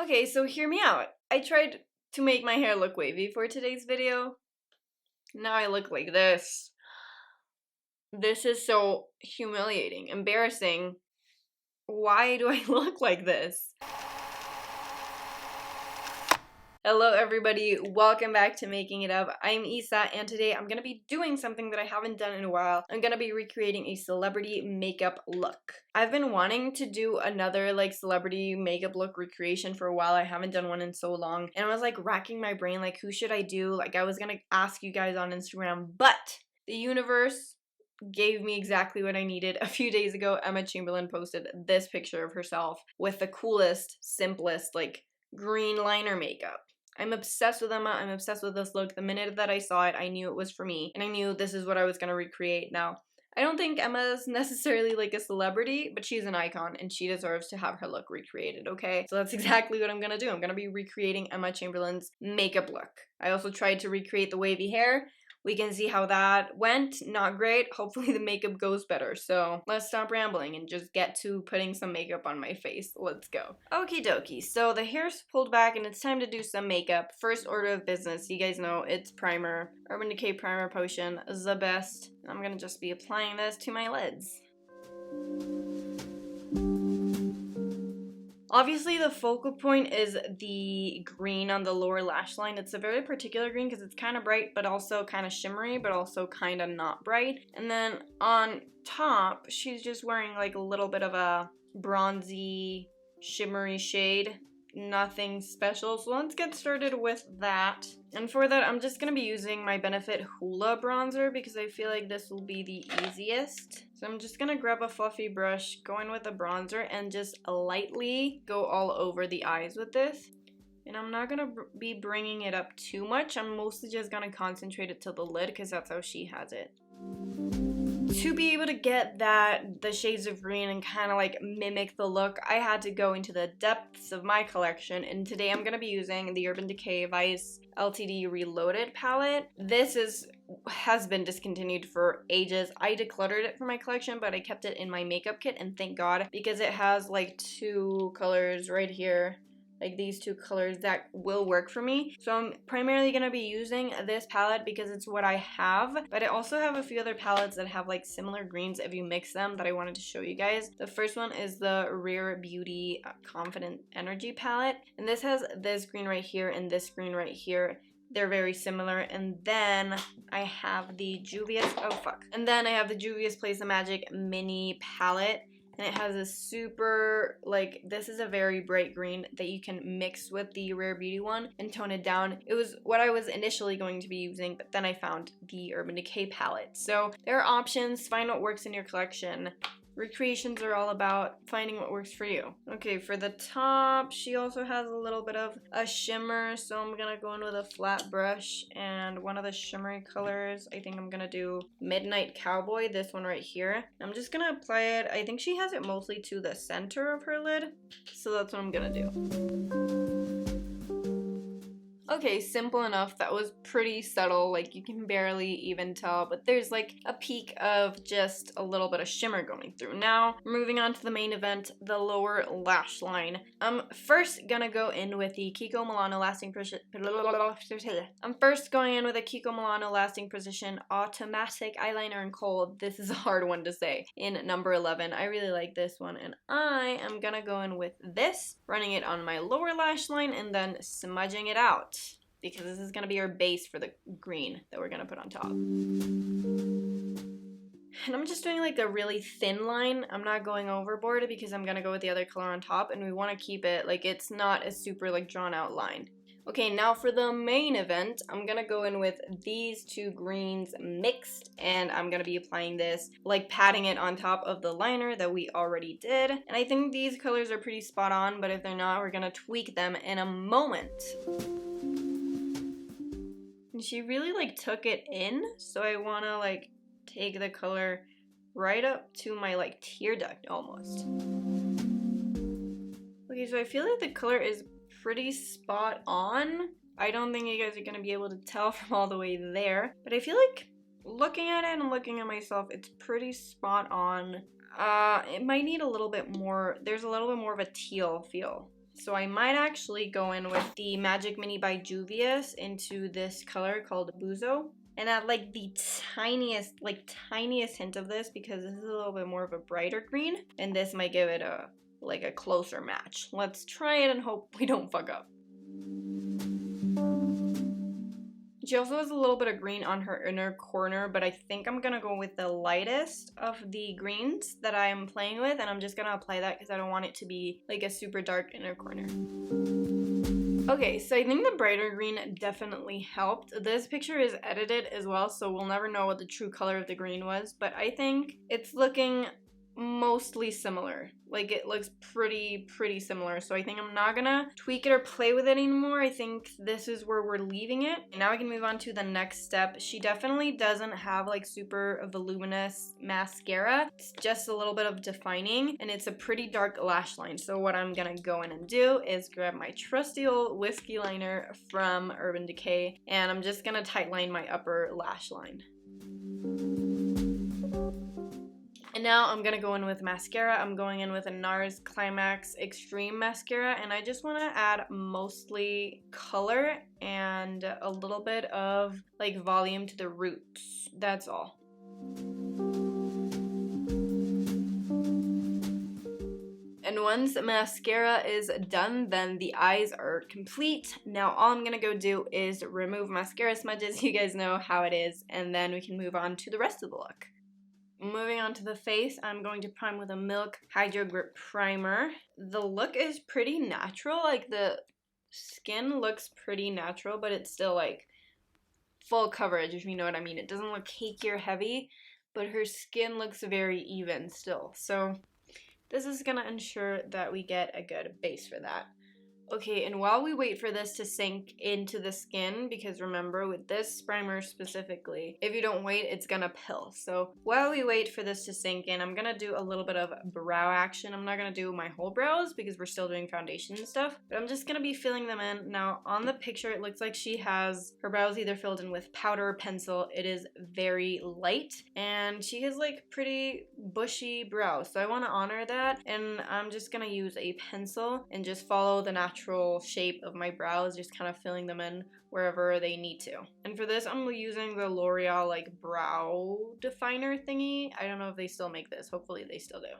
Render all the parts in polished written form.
Okay, so hear me out. I tried to make my hair look wavy for today's video. Now I look like this. This is so humiliating, embarrassing. Why do I look like this? Hello everybody, welcome back to Making It Up. I'm Isa, and today I'm gonna be doing something that I haven't done in a while. I'm gonna be recreating a celebrity makeup look. I've been wanting to do another celebrity makeup look recreation for a while. I haven't done one in so long, and I was racking my brain who should I do? I was gonna ask you guys on Instagram, but the universe gave me exactly what I needed. A few days ago, Emma Chamberlain posted this picture of herself with the coolest, simplest, green liner makeup. I'm obsessed with Emma. I'm obsessed with this look. The minute that I saw it, I knew it was for me, and I knew this is what I was going to recreate. Now, I don't think Emma's necessarily a celebrity, but she's an icon, and she deserves to have her look recreated, okay? So that's exactly what I'm going to do. I'm going to be recreating Emma Chamberlain's makeup look. I also tried to recreate the wavy hair. We can see how that went. Not great. Hopefully the makeup goes better. So let's stop rambling and just get to putting some makeup on my face. Let's go. Okie dokie. So the hair's pulled back and it's time to do some makeup. First order of business, you guys know it's primer. Urban Decay Primer Potion is the best. I'm gonna just be applying this to my lids. Obviously, the focal point is the green on the lower lash line. It's a very particular green because it's kind of bright, but also kind of shimmery, but also kind of not bright. And then on top, she's just wearing a little bit of a bronzy, shimmery shade. Nothing special, so let's get started with that. And for that, I'm just going to be using my Benefit Hoola bronzer because I feel like this will be the easiest. So I'm just going to grab a fluffy brush, go in with a bronzer, and just lightly go all over the eyes with this. And I'm not going to be bringing it up too much. I'm mostly just going to concentrate it to the lid because that's how she has it. To be able to get the shades of green and kind of mimic the look, I had to go into the depths of my collection, and today I'm going to be using the Urban Decay Vice LTD Reloaded palette. This has been discontinued for ages. I decluttered it from my collection, but I kept it in my makeup kit, and thank God, because it has two colors right here. These two colors that will work for me. So I'm primarily going to be using this palette because it's what I have, but I also have a few other palettes that have similar greens if you mix them that I wanted to show you guys. The first one is the Rare Beauty Confident Energy palette, and this has this green right here and this green right here. They're very similar. And then I have the Juvia's Juvia's Place the Magic mini palette. And it has a super, this is a very bright green that you can mix with the Rare Beauty one and tone it down. It was what I was initially going to be using, but then I found the Urban Decay palette. So there are options. Find what works in your collection. Recreations are all about finding what works for you. Okay, for the top, she also has a little bit of a shimmer, so I'm gonna go in with a flat brush and one of the shimmery colors. I think I'm gonna do Midnight Cowboy, this one right here. I'm just gonna apply it. I think she has it mostly to the center of her lid, so that's what I'm gonna do. Okay, simple enough. That was pretty subtle, you can barely even tell, but there's a peak of just a little bit of shimmer going through. Now, moving on to the main event, the lower lash line. I'm first gonna go in with the Kiko Milano Lasting Precision Automatic Eyeliner in Kohl. This is a hard one to say. In number 11, I really like this one, and I am gonna go in with this, running it on my lower lash line, and then smudging it out, because this is going to be our base for the green that we're going to put on top. And I'm just doing a really thin line. I'm not going overboard because I'm going to go with the other color on top, and we want to keep it it's not a super drawn out line. Okay, now for the main event, I'm going to go in with these two greens mixed, and I'm going to be applying this, patting it on top of the liner that we already did. And I think these colors are pretty spot on, but if they're not, we're going to tweak them in a moment. And she really took it in, so I want to take the color right up to my tear duct almost. Okay, so I feel like the color is pretty spot on. I don't think you guys are going to be able to tell from all the way there, but I feel looking at it and looking at myself, it's pretty spot on. It might need a little bit more. There's a little bit more of a teal feel. So I might actually go in with the Magic Mini by Juvia's into this color called Buzo. And add like the tiniest hint of this, because this is a little bit more of a brighter green. And this might give it a closer match. Let's try it and hope we don't fuck up. She also has a little bit of green on her inner corner, but I think I'm gonna go with the lightest of the greens that I'm playing with, and I'm just gonna apply that because I don't want it to be like a super dark inner corner. Okay, so I think the brighter green definitely helped. This picture is edited as well, so we'll never know what the true color of the green was, but I think it's looking mostly similar. Like, it looks pretty similar, so I think I'm not gonna tweak it or play with it anymore. I think this is where we're leaving it. And now we can move on to the next step. She definitely doesn't have like super voluminous mascara. It's just a little bit of defining, and it's a pretty dark lash line. So what I'm gonna go in and do is grab my trusty old whiskey liner from Urban Decay, and I'm just gonna tightline my upper lash line. And now I'm gonna go in with mascara. I'm going in with a NARS Climax Extreme Mascara, and I just wanna add mostly color and a little bit of like volume to the roots. That's all. And once mascara is done, then the eyes are complete. Now all I'm gonna go do is remove mascara smudges. You guys know how it is, and then we can move on to the rest of the look. Moving on to the face, I'm going to prime with a Milk Hydro Grip Primer. The look is pretty natural, like the skin looks pretty natural, but it's still like full coverage, if you know what I mean. It doesn't look cakey or heavy, but her skin looks very even still. So this is gonna ensure that we get a good base for that. Okay, and while we wait for this to sink into the skin, because remember with this primer specifically, if you don't wait, it's gonna pill. So while we wait for this to sink in, I'm gonna do a little bit of brow action. I'm not gonna do my whole brows because we're still doing foundation and stuff, but I'm just gonna be filling them in. Now on the picture, it looks like she has her brows either filled in with powder or pencil. It is very light, and she has like pretty bushy brows. So I wanna honor that, and I'm just gonna use a pencil and just follow the natural shape of my brows, just kind of filling them in wherever they need to. And for this, I'm using the L'Oreal like brow definer thingy. I don't know if they still make this. Hopefully they still do.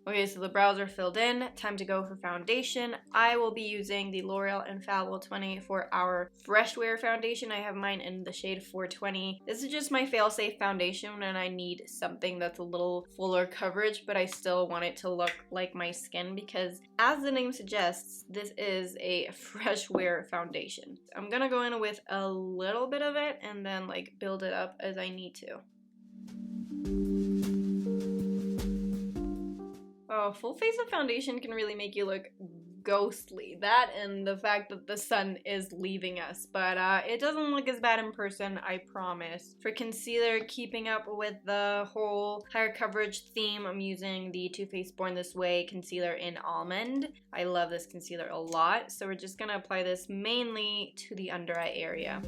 Okay, so the brows are filled in. Time to go for foundation. I will be using the L'Oreal Infallible 24-Hour Fresh Wear Foundation. I have mine in the shade 420. This is just my fail-safe foundation when I need something that's a little fuller coverage, but I still want it to look like my skin because, as the name suggests, this is a fresh wear foundation. I'm gonna go in with a little bit of it and then like build it up as I need to. Oh, full face of foundation can really make you look ghostly. That and the fact that the sun is leaving us. But it doesn't look as bad in person, I promise. For concealer, keeping up with the whole higher coverage theme, I'm using the Too Faced Born This Way concealer in Almond. I love this concealer a lot. So we're just gonna apply this mainly to the under eye area.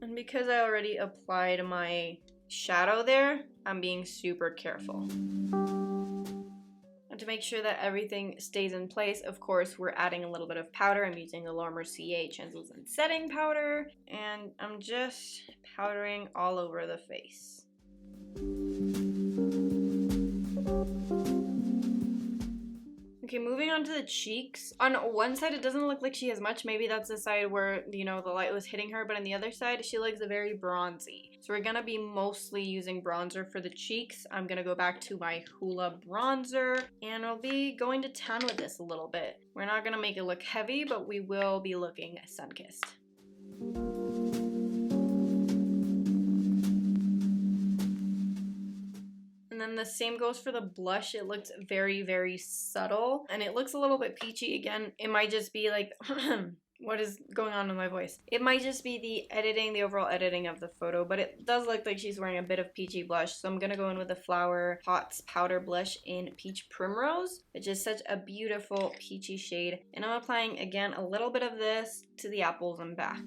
And because I already applied my shadow there, I'm being super careful. And to make sure that everything stays in place, of course, we're adding a little bit of powder. I'm using the Lormer CA Translucent Setting Powder, and I'm just powdering all over the face. Okay, moving on to the cheeks. On one side, it doesn't look like she has much. Maybe that's the side where, you know, the light was hitting her, but on the other side, she looks very bronzy. So we're gonna be mostly using bronzer for the cheeks. I'm gonna go back to my Hoola bronzer, and I'll be going to town with this a little bit. We're not gonna make it look heavy, but we will be looking sun-kissed. And then the same goes for the blush. It looks very subtle, and it looks a little bit peachy. Again, it might just be like, what is going on with my voice? It might just be the editing, the overall editing of the photo, but it does look like she's wearing a bit of peachy blush. So I'm gonna go in with the Flower Pots Powder Blush in Peach Primrose, which is such a beautiful peachy shade. And I'm applying, again, a little bit of this to the apples and back.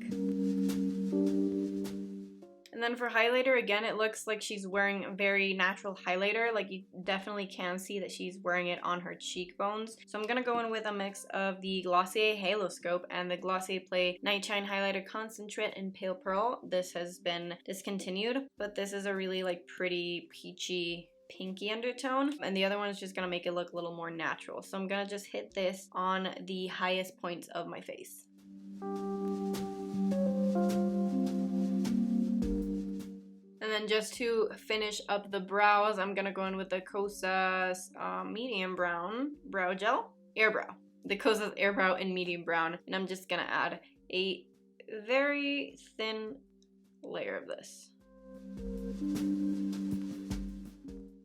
And then for highlighter, again, it looks like she's wearing a very natural highlighter. Like, you definitely can see that she's wearing it on her cheekbones. So I'm going to go in with a mix of the Glossier Halo Scope and the Glossier Play Night Shine Highlighter Concentrate in Pale Pearl. This has been discontinued, but this is a really like pretty peachy pinky undertone, and the other one is just gonna make it look a little more natural. So I'm gonna just hit this on the highest points of my face. And then just to finish up the brows, I'm gonna go in with the Kosas medium brown brow gel, Airbrow. The Kosas Airbrow in medium brown, and I'm just gonna add a very thin layer of this.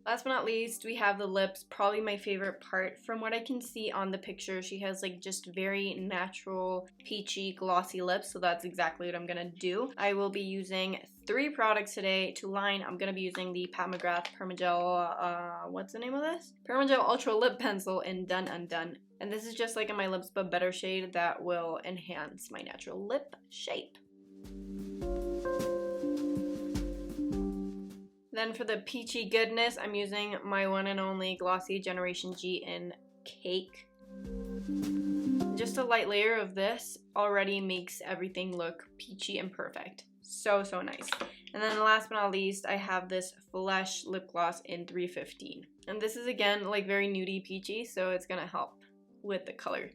Last but not least, we have the lips, probably my favorite part. From what I can see on the picture, she has like just very natural, peachy, glossy lips, so that's exactly what I'm gonna do. I will be using 3 products today to line. I'm gonna be using the Pat McGrath Permagel, what's the name of this? Permagel Ultra Lip Pencil in Done Undone. And this is just like in my lips, but better shade that will enhance my natural lip shape. Then for the peachy goodness, I'm using my one and only Glossier Generation G in Cake. Just a light layer of this already makes everything look peachy and perfect. So, so nice. And then last but not least, I have this Flesh Lip Gloss in 315. And this is again like very nudie peachy, so it's gonna help with the color.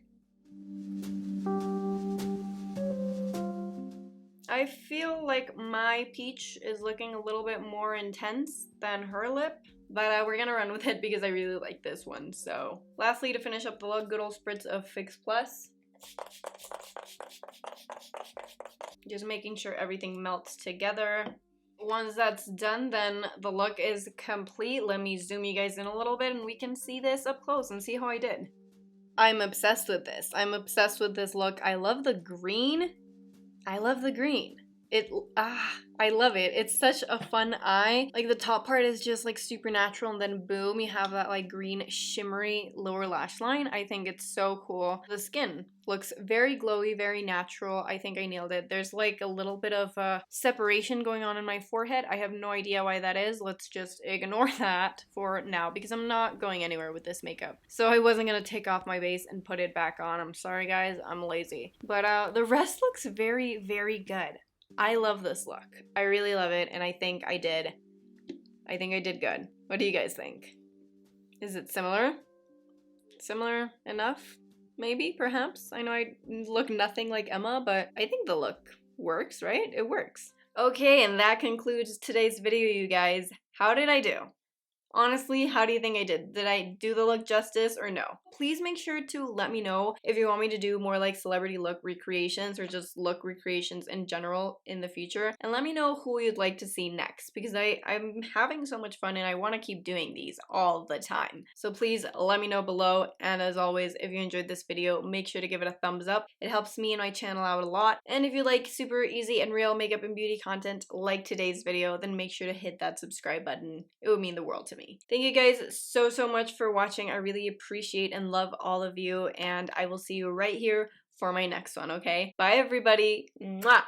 I feel like my peach is looking a little bit more intense than her lip, but we're gonna run with it because I really like this one. So lastly, to finish up the look, good old spritz of Fix Plus. Just making sure everything melts together. Once that's done, then the look is complete. Let me zoom you guys in a little bit and we can see this up close and see how I did. I'm obsessed with this. I'm obsessed with this look. I love the green. I love the green. I love it. It's such a fun eye. Like the top part is just like super natural and then boom, you have that like green shimmery lower lash line. I think it's so cool. The skin looks very glowy, very natural. I think I nailed it. There's like a little bit of separation going on in my forehead. I have no idea why that is. Let's just ignore that for now because I'm not going anywhere with this makeup. So I wasn't gonna take off my base and put it back on. I'm sorry guys, I'm lazy. But the rest looks very, very good. I love this look. I really love it, and I think I did good. What do you guys think? Is it similar? Similar enough? Maybe, perhaps? I know I look nothing like Emma, but I think the look works, right? It works. Okay, and that concludes today's video, you guys. How did I do? Honestly, how do you think I did? Did I do the look justice or no? Please make sure to let me know if you want me to do more like celebrity look recreations or just look recreations in general in the future. And let me know who you'd like to see next because I'm having so much fun and I want to keep doing these all the time. So please let me know below. And as always, if you enjoyed this video, make sure to give it a thumbs up. It helps me and my channel out a lot. And if you like super easy and real makeup and beauty content like today's video, then make sure to hit that subscribe button. It would mean the world to me. Thank you guys so much for watching. I really appreciate and love all of you, and I will see you right here for my next one, okay? Bye everybody. Mwah!